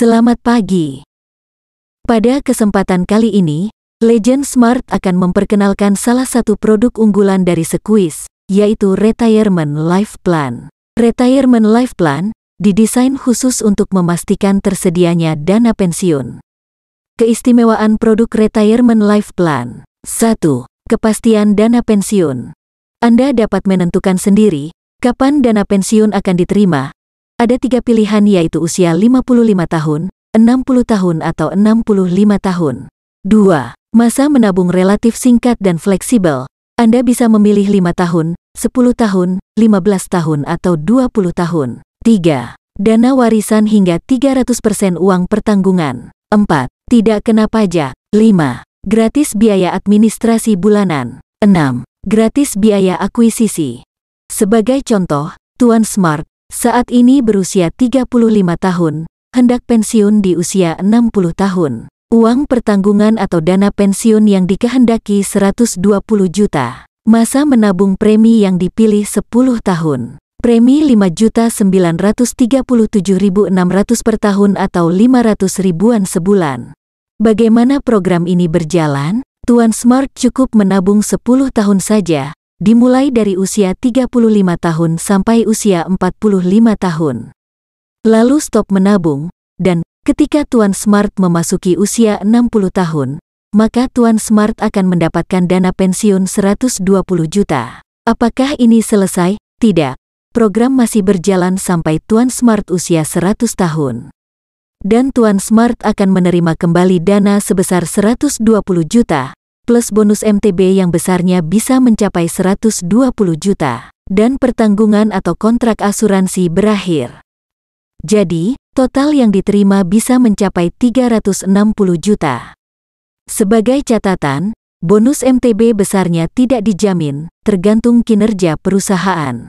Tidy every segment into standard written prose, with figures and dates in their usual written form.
Selamat pagi. Pada kesempatan kali ini, Legend Smart akan memperkenalkan salah satu produk unggulan dari Sequis, yaitu Retirement Life Plan. Retirement Life Plan didesain khusus untuk memastikan tersedianya dana pensiun. Keistimewaan produk Retirement Life Plan. 1. Kepastian dana pensiun. Anda dapat menentukan sendiri kapan dana pensiun akan diterima. Ada 3 pilihan, yaitu usia 55 tahun, 60 tahun atau 65 tahun. 2. Masa menabung relatif singkat dan fleksibel. Anda bisa memilih 5 tahun, 10 tahun, 15 tahun atau 20 tahun. 3. Dana warisan hingga 300% uang pertanggungan. 4. Tidak kena pajak. 5. Gratis biaya administrasi bulanan. 6. Gratis biaya akuisisi. Sebagai contoh, Tuan Smart saat ini berusia 35 tahun, hendak pensiun di usia 60 tahun. Uang pertanggungan atau dana pensiun yang dikehendaki 120 juta. Masa menabung premi yang dipilih 10 tahun. Premi 5.937.600 per tahun atau 500 ribuan sebulan. Bagaimana program ini berjalan? Tuan Smart cukup menabung 10 tahun saja, dimulai dari usia 35 tahun sampai usia 45 tahun. Lalu stop menabung, dan ketika Tuan Smart memasuki usia 60 tahun, maka Tuan Smart akan mendapatkan dana pensiun 120 juta. Apakah ini selesai? Tidak. Program masih berjalan sampai Tuan Smart usia 100 tahun. Dan Tuan Smart akan menerima kembali dana sebesar 120 juta, plus bonus MTB yang besarnya bisa mencapai 120 juta, dan pertanggungan atau kontrak asuransi berakhir. Jadi, total yang diterima bisa mencapai 360 juta. Sebagai catatan, bonus MTB besarnya tidak dijamin, tergantung kinerja perusahaan.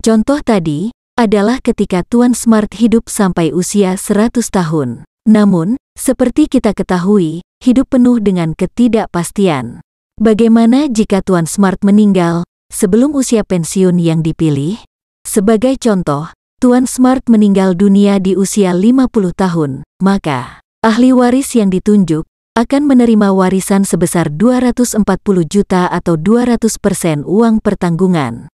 Contoh tadi adalah ketika Tuan Smart hidup sampai usia 100 tahun. Namun, seperti kita ketahui, hidup penuh dengan ketidakpastian. Bagaimana jika Tuan Smart meninggal sebelum usia pensiun yang dipilih? Sebagai contoh, Tuan Smart meninggal dunia di usia 50 tahun, maka ahli waris yang ditunjuk akan menerima warisan sebesar 240 juta atau 200% uang pertanggungan.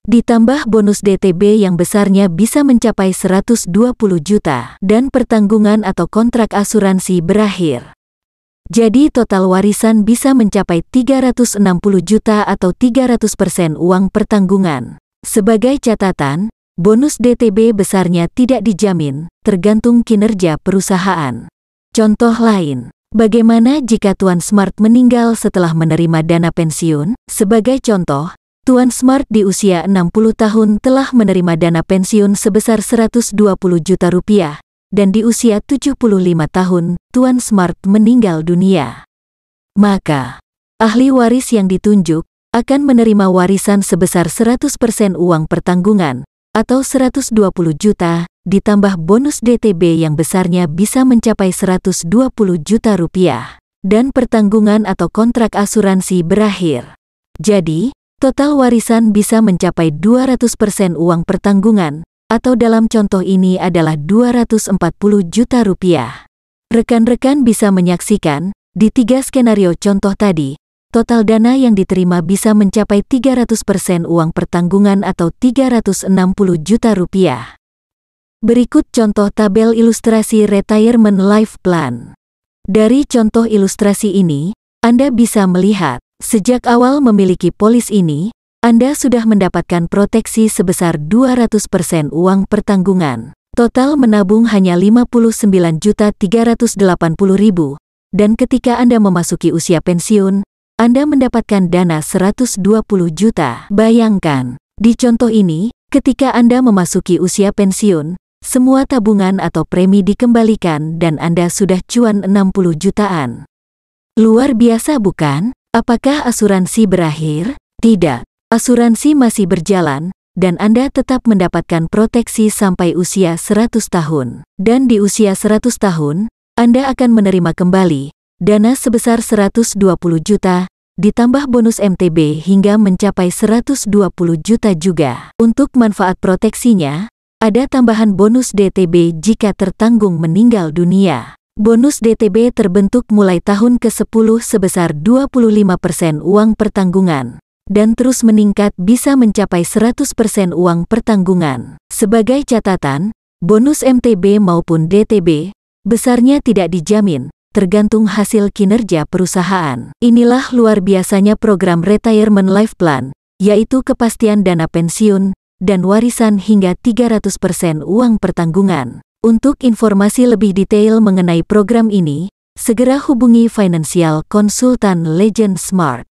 Ditambah bonus DTB yang besarnya bisa mencapai 120 juta dan pertanggungan atau kontrak asuransi berakhir. Jadi total warisan bisa mencapai 360 juta atau 300% uang pertanggungan. Sebagai catatan, bonus DTB besarnya tidak dijamin, tergantung kinerja perusahaan. Contoh lain, bagaimana jika Tuan Smart meninggal setelah menerima dana pensiun? Sebagai contoh, Tuan Smart di usia 60 tahun telah menerima dana pensiun sebesar 120 juta rupiah, dan di usia 75 tahun, Tuan Smart meninggal dunia. Maka, ahli waris yang ditunjuk akan menerima warisan sebesar 100% uang pertanggungan, atau 120 juta, ditambah bonus DTB yang besarnya bisa mencapai 120 juta rupiah, dan pertanggungan atau kontrak asuransi berakhir. Jadi, total warisan bisa mencapai 200% uang pertanggungan, atau dalam contoh ini adalah 240 juta rupiah. Rekan-rekan bisa menyaksikan, di 3 skenario contoh tadi, total dana yang diterima bisa mencapai 300% uang pertanggungan atau 360 juta rupiah. Berikut contoh tabel ilustrasi Retirement Life Plan. Dari contoh ilustrasi ini, Anda bisa melihat, sejak awal memiliki polis ini, Anda sudah mendapatkan proteksi sebesar 200% uang pertanggungan. Total menabung hanya 59.380.000, dan ketika Anda memasuki usia pensiun, Anda mendapatkan dana 120 juta. Bayangkan, di contoh ini, ketika Anda memasuki usia pensiun, semua tabungan atau premi dikembalikan dan Anda sudah cuan 60 jutaan. Luar biasa bukan? Apakah asuransi berakhir? Tidak. Asuransi masih berjalan, dan Anda tetap mendapatkan proteksi sampai usia 100 tahun. Dan di usia 100 tahun, Anda akan menerima kembali dana sebesar 120 juta, ditambah bonus MTB hingga mencapai 120 juta juga. Untuk manfaat proteksinya, Ada tambahan bonus DTB jika tertanggung meninggal dunia. Bonus DTB terbentuk mulai tahun ke-10 sebesar 25% uang pertanggungan, dan terus meningkat bisa mencapai 100% uang pertanggungan. Sebagai catatan, bonus MTB maupun DTB, besarnya tidak dijamin, tergantung hasil kinerja perusahaan. Inilah luar biasanya program Retirement Life Plan, yaitu kepastian dana pensiun, dan warisan hingga 300% uang pertanggungan. Untuk informasi lebih detail mengenai program ini, segera hubungi Financial Consultant Legend Smart.